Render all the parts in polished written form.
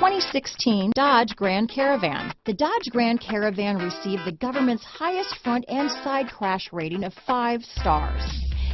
2016 Dodge Grand Caravan. The Dodge Grand Caravan received the government's highest front and side crash rating of 5 stars.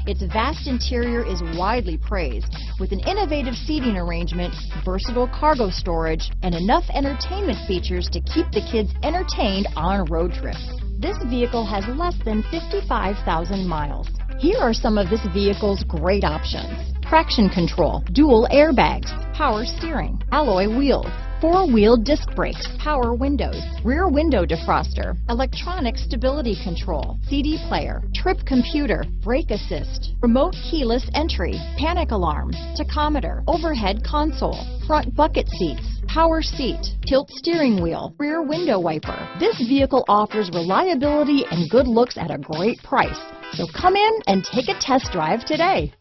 Its vast interior is widely praised, with an innovative seating arrangement, versatile cargo storage, and enough entertainment features to keep the kids entertained on road trips. This vehicle has less than 55,000 miles. Here are some of this vehicle's great options: traction control, dual airbags, power steering, alloy wheels, 4-wheel disc brakes, power windows, rear window defroster, electronic stability control, CD player, trip computer, brake assist, remote keyless entry, panic alarm, tachometer, overhead console, front bucket seats, power seat, tilt steering wheel, rear window wiper. This vehicle offers reliability and good looks at a great price. So come in and take a test drive today.